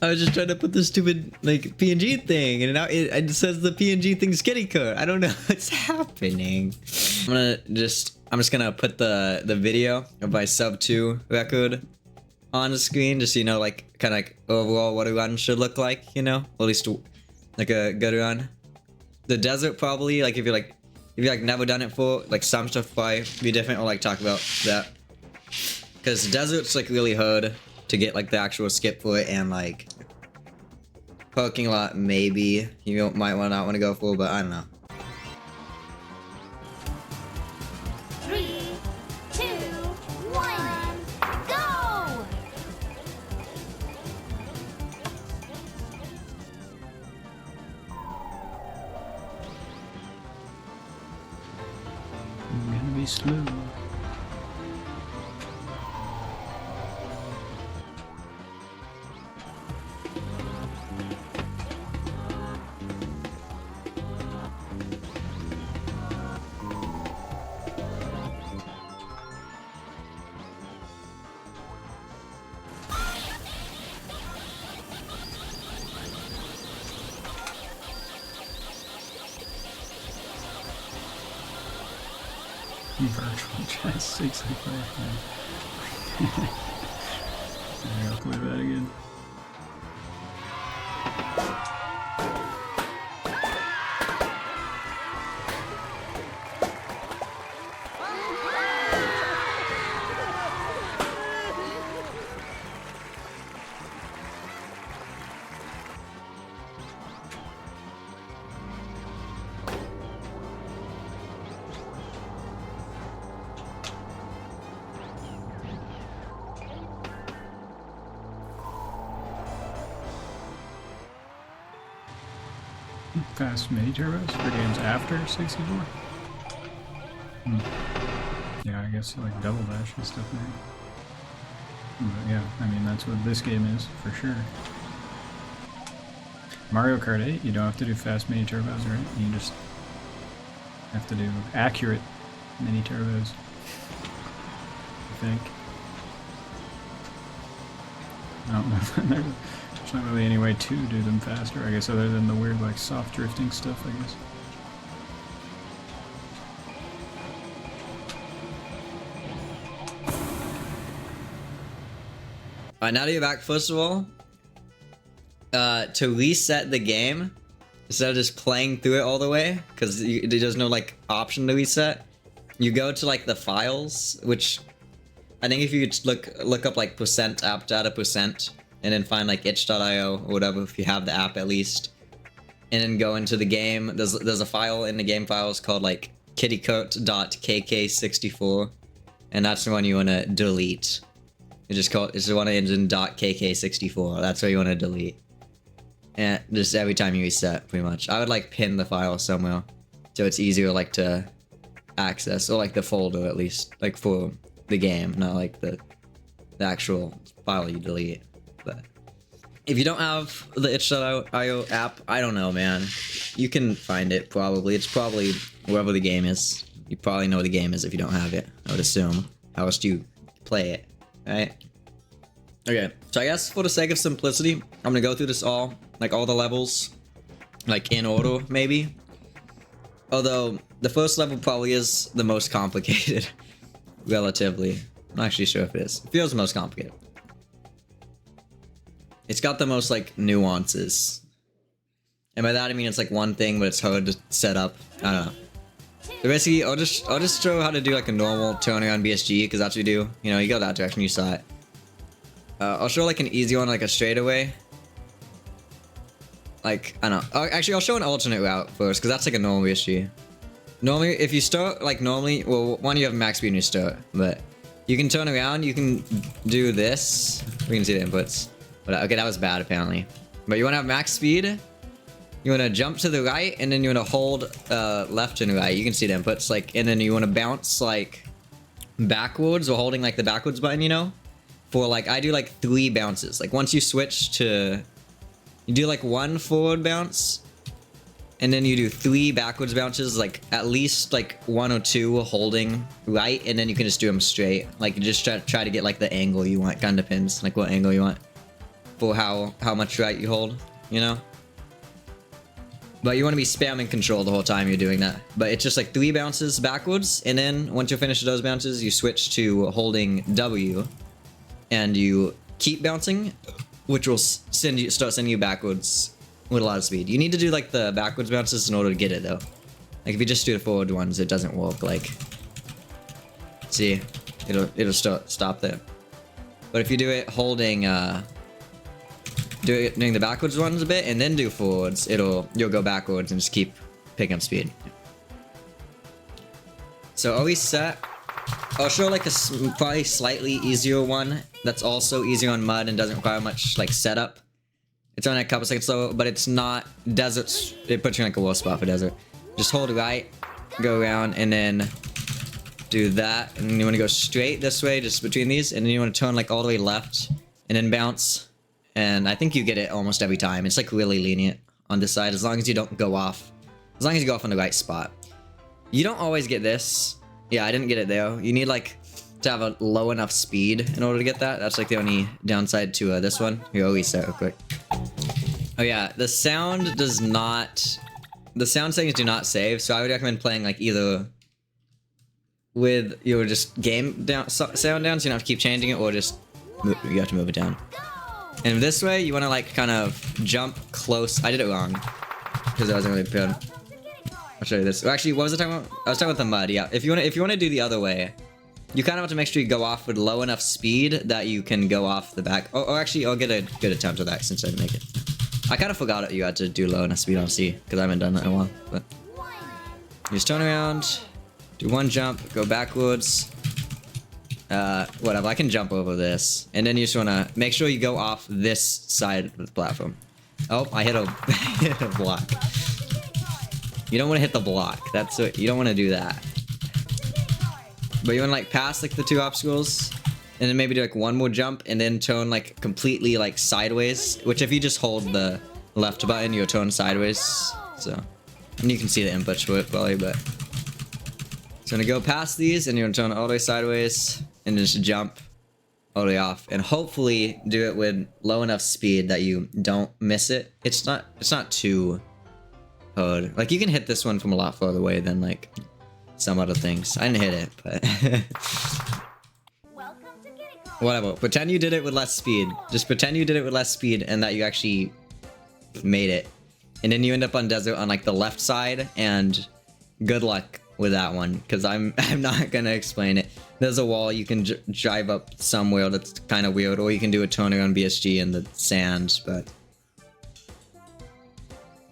I was just trying to put the stupid like PNG thing, and now it says the PNG thing's Kitty Kart. I don't know what's happening. I'm just gonna put the video of my sub 2 record on the screen, just so you know, like kind of like overall what a run should look like, you know, or at least like a good run. The desert probably, like if you're never done it before, like some stuff probably be different, or like talk about that, because desert's like really hard to get like the actual skip for it, and like parking lot maybe you might not want to go for, but I don't know. 3, 2, 1, go! I'm gonna be slow. Virtual chat 65. I'll play that again. Fast mini turbos for games after 64? Yeah, I guess like double dash and stuff maybe. But yeah, I mean that's what this game is for sure. Mario Kart 8, you don't have to do fast mini turbos, right? You just have to do accurate mini turbos, I think. I don't know if there's not really any way to do them faster, I guess, other than the weird like soft drifting stuff, I guess. Alright, now that you're back, first of all, to reset the game, instead of just playing through it all the way, because there's no like option to reset, you go to like the files, which I think if you just look up like percent app data percent, and then find like itch.io or whatever, if you have the app at least, and then go into the game. There's a file in the game files called like kittykart.kk64, and that's the one you want to delete. It's the one in .kk64. That's what you want to delete. And just every time you reset, pretty much. I would like pin the file somewhere, so it's easier like to access, or like the folder at least, like for the game, not like the actual file you delete. But if you don't have the itch.io app, I don't know, man. You can find it probably. It's probably wherever the game is. You probably know where the game is if you don't have it, I would assume. How else do you play it, right? Okay, so I guess for the sake of simplicity, I'm gonna go through this all the levels, like in order, maybe. Although, the first level probably is the most complicated, relatively. I'm not actually sure if it is. It feels the most complicated. It's got the most like nuances, and by that I mean it's like one thing, but it's hard to set up. I don't know. So basically, I'll just show how to do like a normal turnaround BSG, because that's what you do. You know, you go that direction, you saw it. I'll show like an easy one, like a straightaway. Like I don't know. Actually, I'll show an alternate route first, because that's like a normal BSG. Normally, if you start like normally, well, one you have max speed when you start, but you can turn around. You can do this. We can see the inputs. But okay, that was bad apparently. But you want to have max speed. You want to jump to the right, and then you want to hold left and right. You can see the inputs, like, and then you want to bounce like backwards, or holding like the backwards button, you know, for like I do like 3 bounces. Like once you switch to, you do like 1 forward bounce, and then you do 3 backwards bounces, like at least like 1 or 2 holding right, and then you can just do them straight. Like just try to get like the angle you want. Kind of depends like what angle you want for how much right you hold, you know? But you want to be spamming control the whole time you're doing that. But it's just like 3 bounces backwards, and then once you're finished with those bounces, you switch to holding W, and you keep bouncing, which will start sending you backwards with a lot of speed. You need to do like the backwards bounces in order to get it though. Like if you just do the forward ones, it doesn't work. Like, see, it'll stop there. But if you do it holding, doing the backwards ones a bit and then do forwards, you'll go backwards and just keep picking up speed. So always set. I'll show like a probably slightly easier one that's also easier on mud and doesn't require much like setup. It's only a couple seconds slow, but it's not deserts. It puts you in like a worse spot for desert. Just hold right, go around, and then do that. And then you want to go straight this way, just between these, and then you want to turn like all the way left and then bounce. And I think you get it almost every time. It's like really lenient on this side as long as you don't go off. As long as you go off on the right spot. You don't always get this. Yeah, I didn't get it there. You need like to have a low enough speed in order to get that. That's like the only downside to this one. Here, I'll reset real quick. Oh yeah, the sound does not... The sound settings do not save, so I would recommend playing like either with your just game down sound down, so you don't have to keep changing it, or just you have to move it down. And this way, you want to like kind of jump close. I did it wrong because I wasn't really prepared. I'll show you this. Actually, what was I talking about? I was talking about the mud. Yeah, if you want to do the other way, you kind of have to make sure you go off with low enough speed that you can go off the back. Oh, actually, I'll get a good attempt at that since I didn't make it. I kind of forgot that you had to do low enough speed on C because I haven't done that in a while. But you just turn around, do one jump, go backwards. Whatever, I can jump over this. And then you just want to make sure you go off this side of the platform. Oh, I hit a block. You don't want to hit the block. That's what, you don't want to do that. But you want to like pass like the 2 obstacles. And then maybe do like one more jump and then turn like completely like sideways. Which if you just hold the left button, you'll turn sideways. So, and you can see the inputs for it probably, but. So I'm gonna go past these and you're gonna turn all the way sideways. And just jump all the way off. And hopefully do it with low enough speed that you don't miss it. It's not too hard. Like you can hit this one from a lot farther away than like some other things. I didn't hit it, but whatever. Pretend you did it with less speed. Just pretend you did it with less speed and that you actually made it. And then you end up on desert on like the left side, and good luck with that one because I'm not gonna explain it. There's a wall you can drive up somewhere that's kind of weird, or you can do a turn around BSG in the sand, but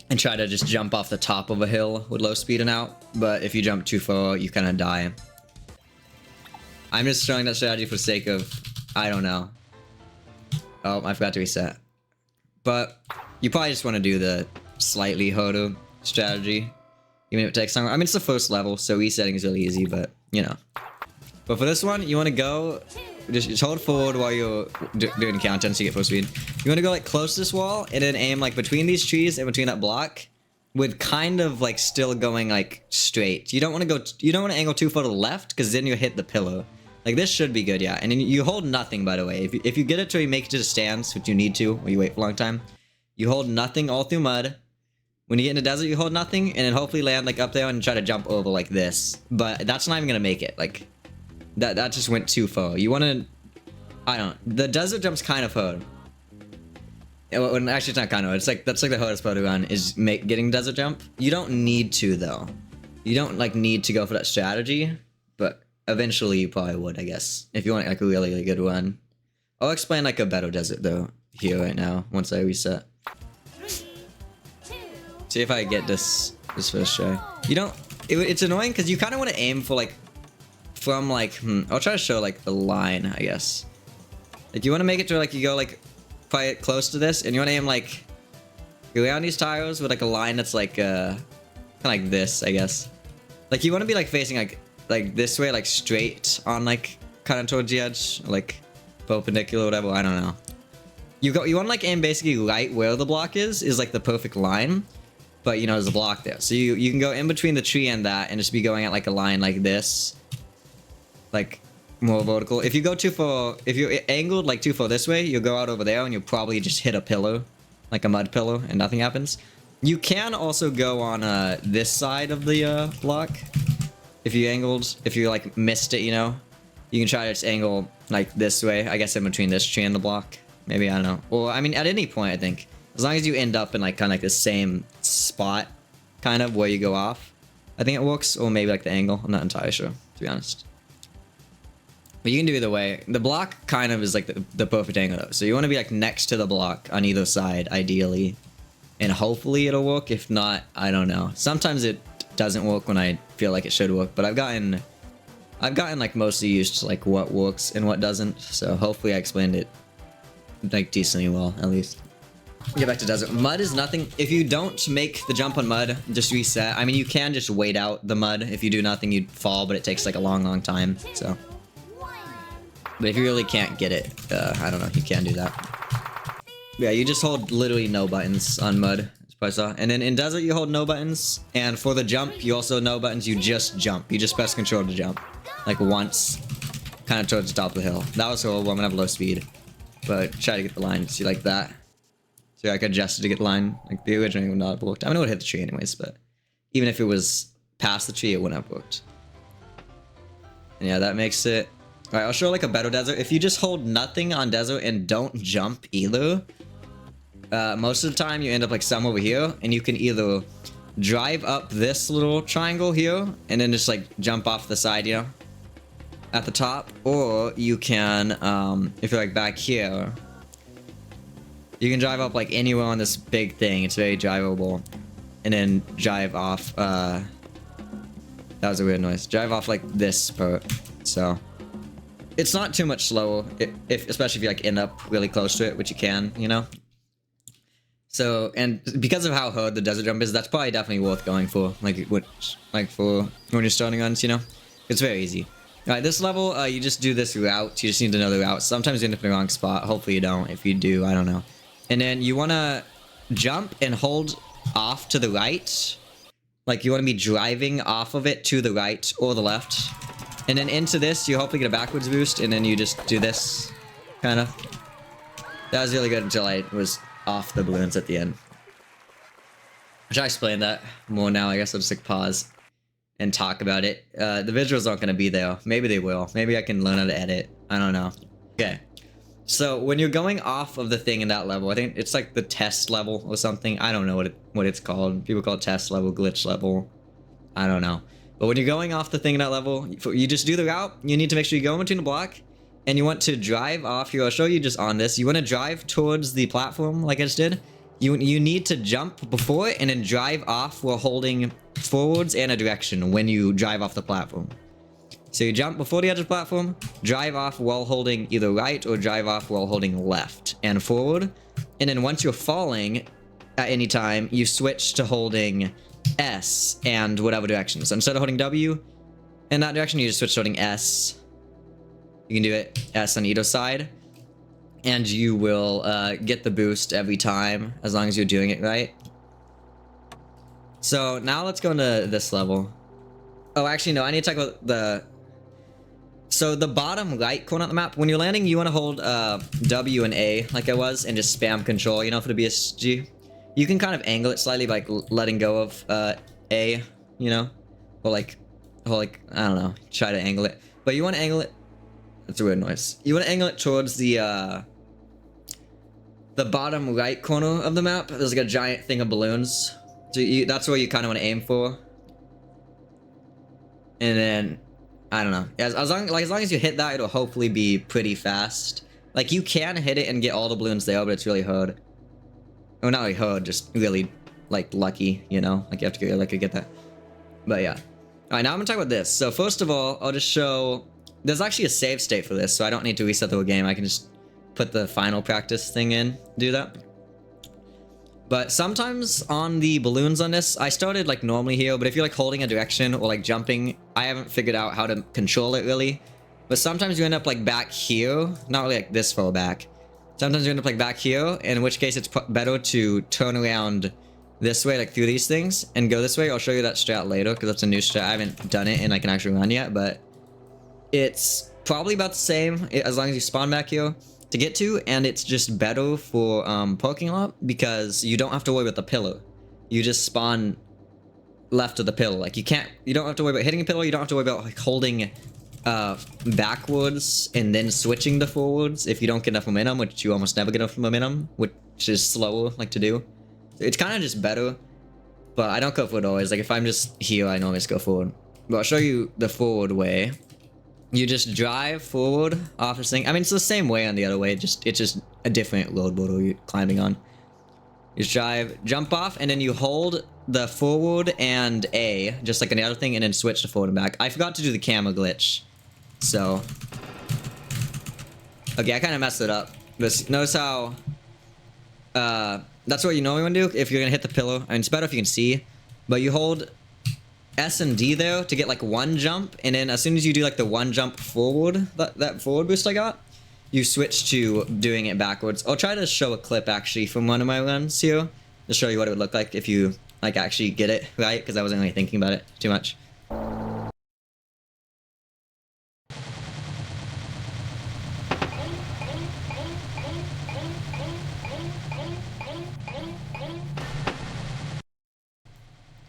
and try to just jump off the top of a hill with low speed and out. But if you jump too far, you kind of die. I'm just showing that strategy for the sake of, I don't know. Oh, I forgot to reset. But you probably just want to do the slightly harder strategy, even if it takes time. I mean, it's the first level, so resetting is really easy, but you know. But for this one, you want to go, just hold forward while you're doing the countdown so you get full speed. You want to go like close to this wall and then aim like between these trees and between that block, with kind of like still going like straight. You don't want to go, you don't want to angle too far to the left because then you hit the pillow. Like this should be good, yeah. And then you hold nothing, by the way. If you get it till you make it to the stance, which you need to, or you wait for a long time, you hold nothing all through mud. When you get in the desert, you hold nothing, and then hopefully land like up there and try to jump over like this. But that's not even gonna make it. Like that just went too far. You want to, I don't. The desert jump's kind of hard. Well, actually, it's not kind of hard. It's like that's like the hardest part to run is getting desert jump. You don't need to though. You don't like need to go for that strategy, but eventually you probably would, I guess, if you want like a really, really good one. I'll explain like a better desert though here right now once I reset. 3, 2, See if I get this first try. You don't. It's annoying because you kind of want to aim for like from like. I'll try to show like the line, I guess. Like you want to make it to like you go like probably close to this, and you want to aim like around these tires with like a line that's like kind of like this, I guess. Like you want to be like facing like this way, like straight on like kind of towards the edge, like perpendicular, whatever. I don't know. You want to like aim basically right where the block is like the perfect line, but you know there's a block there, so you can go in between the tree and that, and just be going at like a line like this, like more vertical. If you go too far, if you're angled like too far this way, you'll go out over there and you'll probably just hit a pillar, like a mud pillar, and nothing happens. You can also go on this side of the block. If you like missed it, you know, you can try to just angle like this way. I guess in between this tree and the block. Maybe, I don't know. Or I mean, at any point, I think, as long as you end up in like kind of like the same spot, kind of where you go off, I think it works. Or maybe like the angle. I'm not entirely sure, to be honest. But you can do either way. The block kind of is like the perfect angle though. So you want to be like next to the block on either side, ideally. And hopefully it'll work. If not, I don't know. Sometimes it doesn't work when I feel like it should work. But I've gotten like mostly used to like what works and what doesn't. So hopefully I explained it like decently well, at least. Get back to desert. Mud is nothing. If you don't make the jump on mud, just reset. I mean, you can just wait out the mud. If you do nothing, you'd fall, but it takes like a long time. So. But if you really can't get it, I don't know, you can do that. Yeah, you just hold literally no buttons on mud, as I saw. And then in desert, you hold no buttons. And for the jump, you also no buttons, you just jump. You just press control to jump. Like once, kind of towards the top of the hill. That was horrible, I'm gonna have low speed. But try to get the line, see like that. So I could adjust it to get the line. Like the original would not have worked. I mean, it would hit the tree anyways, but even if it was past the tree, it wouldn't have worked. And yeah, that makes it. Alright, I'll show like a better desert. If you just hold nothing on desert and don't jump either, most of the time you end up like somewhere over here, and you can either drive up this little triangle here and then just like jump off the side, you know, at the top, or you can, if you're like back here, you can drive up like anywhere on this big thing. It's very drivable, and then drive off. That was a weird noise. Drive off like this part. So. It's not too much slower, especially if you like end up really close to it, which you can, you know. So, and because of how hard the desert jump is, that's probably definitely worth going for, for when you're starting on, you know. It's very easy. All right, this level, you just do this route. You just need to know the route. Sometimes you end up in the wrong spot. Hopefully you don't. If you do, I don't know. And then you want to jump and hold off to the right. Like you want to be driving off of it to the right or the left. And then into this, you hopefully get a backwards boost, and then you just do this, kind of. That was really good until I was off the balloons at the end. Should I explain that more now? I guess I'll just like pause and talk about it. The visuals aren't going to be there. Maybe they will. Maybe I can learn how to edit. I don't know. Okay. So when you're going off of the thing in that level, I think it's like the test level or something. I don't know what it's called. People call it test level, glitch level. I don't know. But when you're going off the thing in that level, you just do the route. You need to make sure you go in between the block, and you want to drive off here. I'll show you just on this. You want to drive towards the platform like I just did. You need to jump before it and then drive off while holding forwards and a direction when you drive off the platform. So you jump before the edge of the platform, drive off while holding either right, or drive off while holding left and forward. And then once you're falling at any time, you switch to holding S and whatever direction. So instead of holding W in that direction, you just switch to holding S. You can do it S on either side, and you will get the boost every time as long as you're doing it right. So now let's go into this level. Oh, actually no, I need to talk about the. So the bottom right corner of the map, when you're landing, you want to hold W and A like I was, and just spam control, you know, for the BSG. You can kind of angle it slightly by like letting go of A, you know, or like, I don't know, try to angle it. But you want to angle it. That's a weird noise. You want to angle it towards the bottom right corner of the map. There's like a giant thing of balloons. So that's where you kind of want to aim for. And then, I don't know. As long as you hit that, it'll hopefully be pretty fast. Like you can hit it and get all the balloons there, but it's really hard. Oh, not really hard, just really, like, lucky, you know? Like, you have to get lucky to get that. But, yeah. Alright, now I'm gonna talk about this. So, first of all, I'll just show. There's actually a save state for this, so I don't need to reset the whole game. I can just put the final practice thing in, do that. But sometimes on the balloons on this, I started, like, normally here, but if you're, like, holding a direction or, like, jumping, I haven't figured out how to control it, really. But sometimes you end up, like, back here. Not really, like, this far back. Sometimes you end up like back here, in which case it's better to turn around this way, like through these things, and go this way. I'll show you that strat later, because that's a new strat. I haven't done it and I can actually run yet, but it's probably about the same as long as you spawn back here to get to, and it's just better for poking a lot because you don't have to worry about the pillar. You just spawn left of the pillar. Like you don't have to worry about hitting a pillar. You don't have to worry about like holding backwards and then switching to forwards if you don't get enough momentum, which you almost never get enough momentum, which is slower like to do. It's kind of just better, but I don't go forward always. Like if I'm just here, I normally just go forward. But I'll show you the forward way. You just drive forward off this thing. I mean, it's the same way on the other way. It's just a different road border you're climbing on. You just drive, jump off, and then you hold the forward and A, just like on the other thing, and then switch to forward and back. I forgot to do the camera glitch. So. Okay, I kind of messed it up. But notice how. That's what you normally want to do if you're going to hit the pillar. I mean, it's better if you can see. But you hold S and D there to get like one jump, and then as soon as you do like the one jump forward, that forward boost I got, you switch to doing it backwards. I'll try to show a clip actually from one of my runs here to show you what it would look like if you like actually get it right, because I wasn't really thinking about it too much.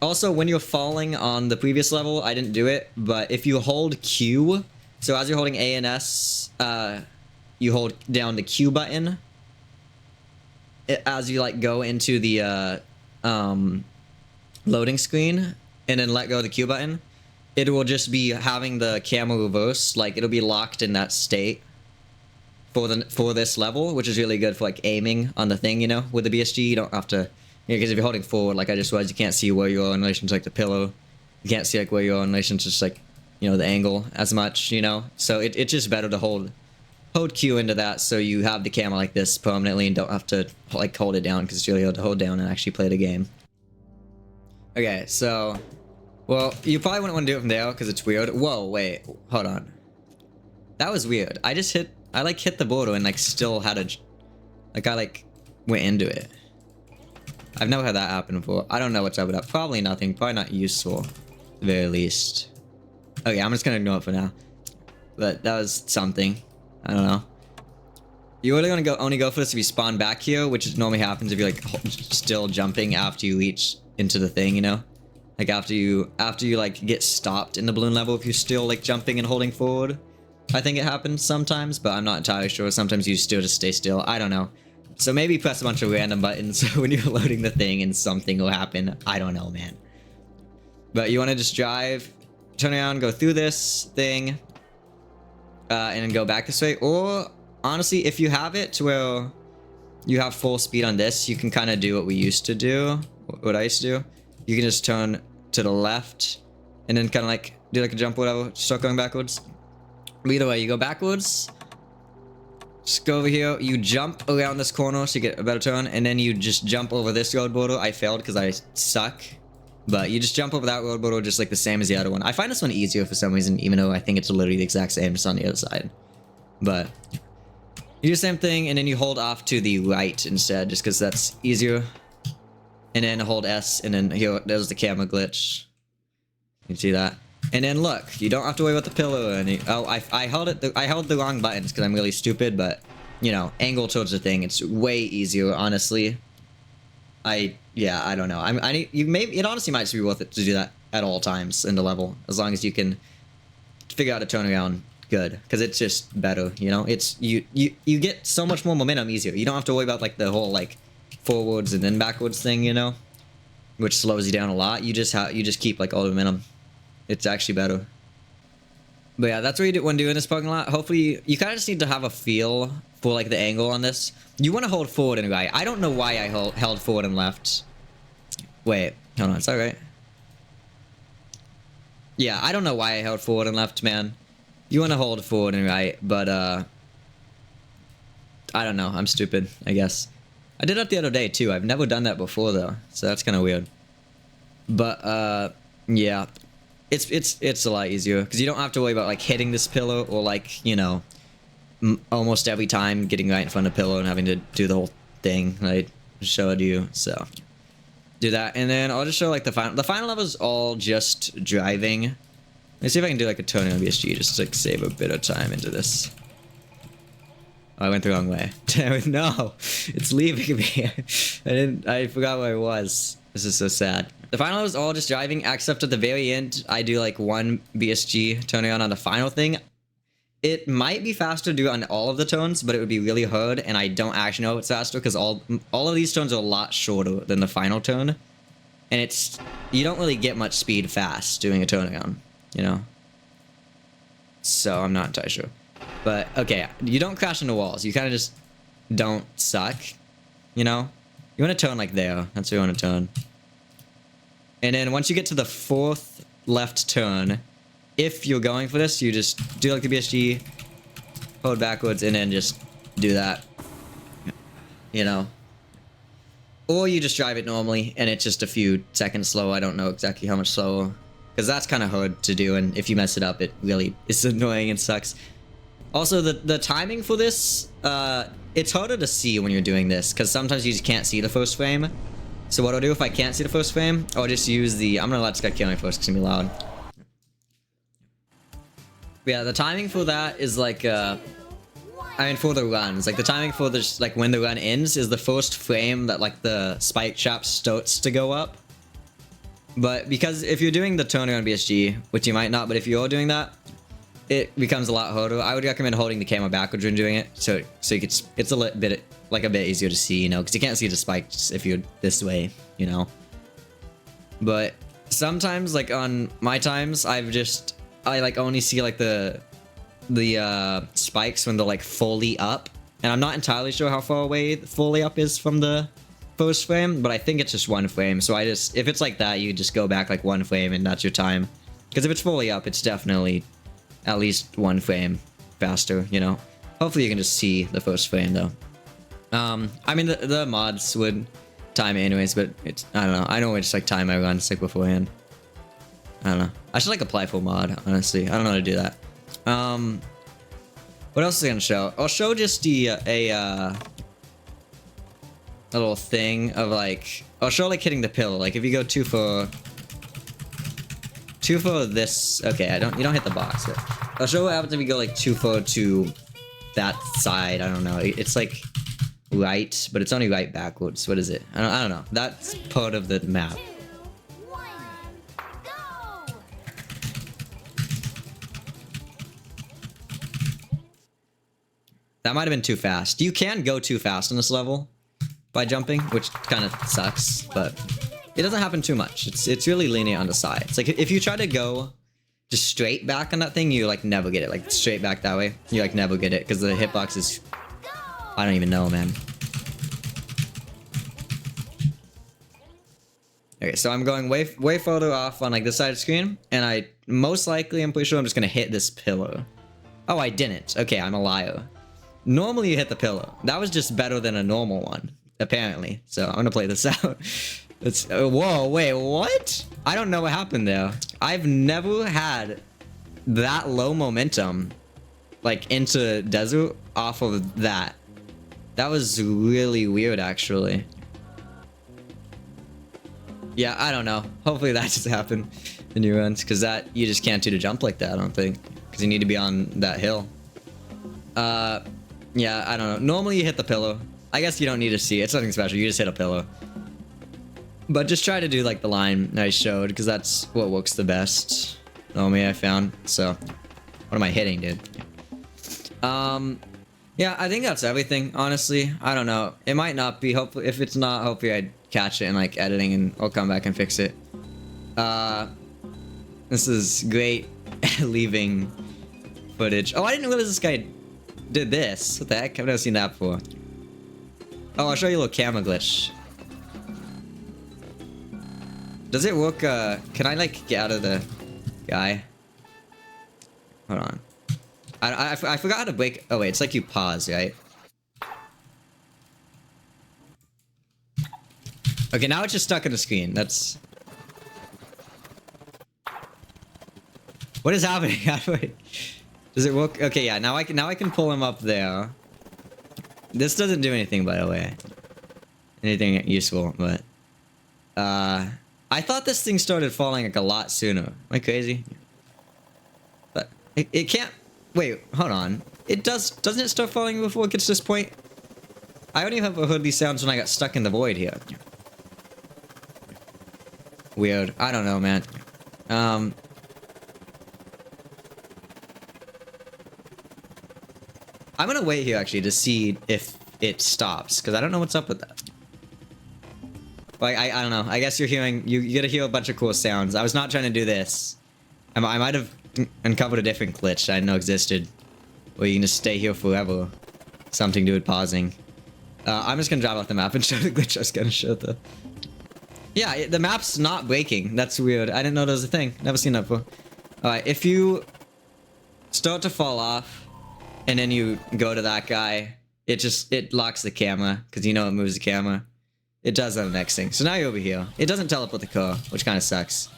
Also, when you're falling on the previous level, I didn't do it, but if you hold Q, so as you're holding A and S, you hold down the Q button as you like go into the loading screen, and then let go of the Q button, it will just be having the camera reversed, like it'll be locked in that state for this level, which is really good for like aiming on the thing, you know, with the BSG. You don't have to. Because if you're holding forward, like I just was, you can't see where you are in relation to like the pillow. You can't see like where you are in relation to just like, you know, the angle as much, you know. So it's just better to hold Q into that, so you have the camera like this permanently and don't have to like hold it down, because it's really hard to hold down and actually play the game. Okay, so, well, you probably wouldn't want to do it from there because it's weird. Whoa, wait, hold on. That was weird. I like hit the border and like still had a, like I like went into it. I've never had that happen before. I don't know what's up with that. Probably nothing. Probably not useful. At the very least. Okay, I'm just gonna ignore it for now. But that was something. I don't know. You really want to only go for this if you spawn back here, which normally happens if you're like still jumping after you reach into the thing, you know? Like after you like get stopped in the balloon level, if you're still like jumping and holding forward. I think it happens sometimes, but I'm not entirely sure. Sometimes you still just stay still. I don't know. So maybe press a bunch of random buttons when you're loading the thing and something will happen. I don't know, man. But you want to just drive, turn around, go through this thing, and then go back this way. Or, honestly, if you have it to where you have full speed on this, you can kind of do what we used to do, what I used to do. You can just turn to the left and then kind of like do like a jump or whatever, start going backwards. But either way, you go backwards. Just go over here, you jump around this corner so you get a better turn, and then you just jump over this road border. I failed because I suck. But you just jump over that road border just like the same as the other one. I find this one easier for some reason, even though I think it's literally the exact same, just on the other side. But you do the same thing, and then you hold off to the right instead, just because that's easier. And then hold S, and then here, there's the camera glitch. You can see that. And then look, you don't have to worry about the pillow or any. Oh, I held the wrong buttons because I'm really stupid, but you know, angle towards the thing, it's way easier, honestly. Yeah, I don't know. It honestly might be worth it to do that at all times in the level, as long as you can figure out a turnaround good, because it's just better, you know. It's you get so much more momentum easier. You don't have to worry about like the whole like forwards and then backwards thing, you know, which slows you down a lot. You just keep like all the momentum. It's actually better. But yeah, that's what you do when doing this parking lot. Hopefully, you kind of just need to have a feel for like the angle on this. You want to hold forward and right. I don't know why I held forward and left. Wait, hold on, it's alright. Yeah, I don't know why I held forward and left, man. You want to hold forward and right, but I don't know. I'm stupid, I guess. I did that the other day too. I've never done that before though, so that's kind of weird. But yeah. It's a lot easier because you don't have to worry about like hitting this pillow or like, you know, almost every time getting right in front of the pillow and having to do the whole thing I showed you. So do that, and then I'll just show like the final level is all just driving Let's see if I can do like a turning on BSG just to like, save a bit of time into this. Oh, I went the wrong way. Damn it, no! It's leaving me. I forgot where I was. This is so sad. The final is all just driving, except at the very end, I do like one BSG turning on the final thing. It might be faster to do on all of the tones, but it would be really hard, and I don't actually know if it's faster because all of these tones are a lot shorter than the final tone. And it's, you don't really get much speed fast doing a turning on, you know? So I'm not entirely sure. But, okay, you don't crash into walls. You kind of just don't suck, you know? You want to turn like there. That's where you want to turn. And then once you get to the 4th left turn, if you're going for this, you just do like the BSG, hold backwards, and then just do that. You know? Or you just drive it normally, and it's just a few seconds slow. I don't know exactly how much slower. Because that's kind of hard to do, and if you mess it up, it really is annoying and sucks. Also, the timing for this, it's harder to see when you're doing this, because sometimes you just can't see the first frame. So what I'll do if I can't see the first frame, I'll just use the... I'm gonna let this guy kill me first, because it's gonna be loud. But yeah, the timing for that is like, I mean, for the runs, like the timing for this, like when the run ends is the first frame that like the spike trap starts to go up. But because if you're doing the turner on BSG, which you might not, but if you're doing that, it becomes a lot harder. I would recommend holding the camera backwards when doing it, so you could, it's a bit easier to see, you know, because you can't see the spikes if you're this way, you know. But sometimes, like on my times, I like only see like the spikes when they're like fully up, and I'm not entirely sure how far away fully up is from the first frame, but I think it's just one frame. So if it's like that, you just go back like one frame and that's your time. Because if it's fully up, it's definitely at least one frame faster, you know. Hopefully you can just see the first frame though. I mean the mods would time it anyways, but it's, I don't know. I normally just like time my runs like beforehand. I don't know. I should like apply for mod, honestly. I don't know how to do that. What else is I gonna show? I'll show just a little thing of like, I'll show like hitting the pillar. Like if you go too far this, okay, you don't hit the box. But I'll show what happens if you go like too far to that side. I don't know. It's like right, but it's only right backwards. What is it? I don't know. That's part of the map. That might have been too fast. You can go too fast on this level by jumping, which kind of sucks, but it doesn't happen too much. It's really lenient on the side. It's like if you try to go just straight back on that thing, you like never get it. Like straight back that way, you like never get it because the hitbox is, I don't even know, man. Okay, so I'm going way further off on like this side of the screen, and I'm pretty sure I'm just gonna hit this pillar. Oh, I didn't. Okay, I'm a liar. Normally you hit the pillar. That was just better than a normal one, apparently. So I'm gonna play this out. It's whoa, wait, what? I don't know what happened there. I've never had that low momentum like into desert off of that. That was really weird, actually. Yeah, I don't know. Hopefully that just happened in your runs, because that you just can't do the jump like that, I don't think, because you need to be on that hill. Yeah, I don't know. Normally you hit the pillow. I guess you don't need to see it. It's nothing special. You just hit a pillow. But just try to do like the line I showed, because that's what works the best. Normally I found. So, what am I hitting, dude? Yeah, I think that's everything, honestly. I don't know. It might not be. Hopefully, if it's not, hopefully I'd catch it in like editing and I'll come back and fix it. This is great leaving footage. Oh, I didn't realize this guy did this. What the heck? I've never seen that before. Oh, I'll show you a little camera glitch. Does it work? Can I like get out of the guy? Hold on. I forgot how to break. Oh wait, it's like you pause, right? Okay, now it's just stuck on the screen. That's... What is happening? Does it work? Okay, yeah. Now I can pull him up there. This doesn't do anything, by the way. Anything useful, but I thought this thing started falling like a lot sooner. Am I crazy? It can't... Wait, hold on. It does... Doesn't it start falling before it gets to this point? I only have heard these sounds when I got stuck in the void here. Weird. I don't know, man. I'm gonna wait here, actually, to see if it stops, because I don't know what's up with that. Like, I don't know. I guess you're hearing... You gotta hear a bunch of cool sounds. I was not trying to do this. I might have uncovered a different glitch I didn't know existed. Where you can just stay here forever. Something to do with pausing. I'm just gonna drive off the map and show the glitch I was gonna show the... Yeah, the map's not breaking. That's weird. I didn't know there was a thing. Never seen that before. Alright, if you start to fall off, and then you go to that guy, it locks the camera, because you know it moves the camera. It does on the next thing. So now you're over here. It doesn't teleport the car, which kind of sucks.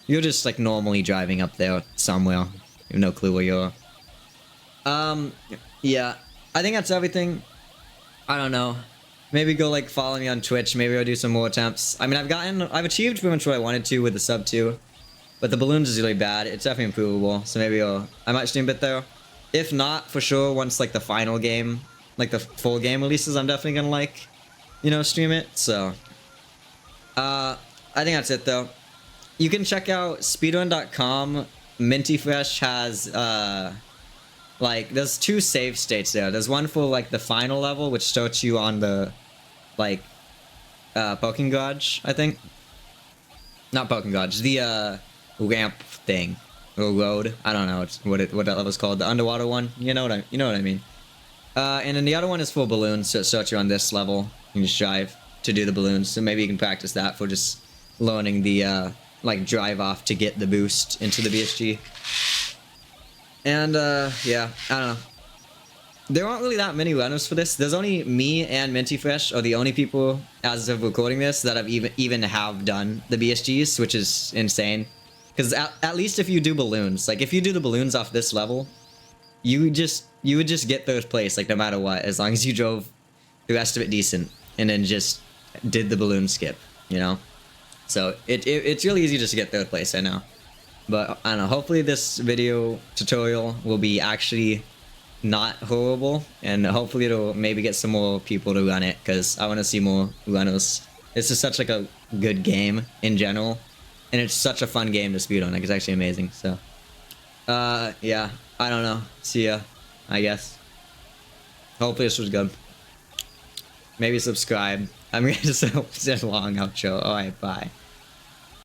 You're just like normally driving up there somewhere. You have no clue where you are. Yeah. I think that's everything. I don't know. Maybe go like follow me on Twitch. Maybe I'll do some more attempts. I mean, I've achieved pretty much what I wanted to with the sub 2. But the balloons is really bad. It's definitely improvable. So maybe I might stream a bit there. If not, for sure, once like the final game, like the full game releases, I'm definitely gonna like, you know, stream it. So, I think that's it though. You can check out speedrun.com. Minty Fresh has, like, there's 2 save states there. There's one for, like, the final level, which starts you on the, like, parking garage, I think. Not parking garage, the, ramp thing. Or road. I don't know what that level's called. The underwater one. You know what I mean. And then the other one is for balloons, so it starts you on this level. You can just drive to do the balloons. So maybe you can practice that for just learning the, like, drive off to get the boost into the BSG. And, yeah, I don't know. There aren't really that many runners for this. There's only me and Minty Fresh are the only people, as of recording this, that have even have done the BSGs, which is insane. Because at least if you do balloons, like, if you do the balloons off this level, you would just get third place, like, no matter what, as long as you drove the rest of it decent, and then just did the balloon skip, you know? So, it's really easy just to get third place, I know. But, I don't know, hopefully this video tutorial will be actually not horrible, and hopefully it'll maybe get some more people to run it, because I want to see more runners. This is such, like, a good game in general, and it's such a fun game to speedrun, like, it's actually amazing, so... yeah, I don't know. See ya, I guess. Hopefully this was good. Maybe subscribe. I'm gonna just say a long outro. Alright, bye.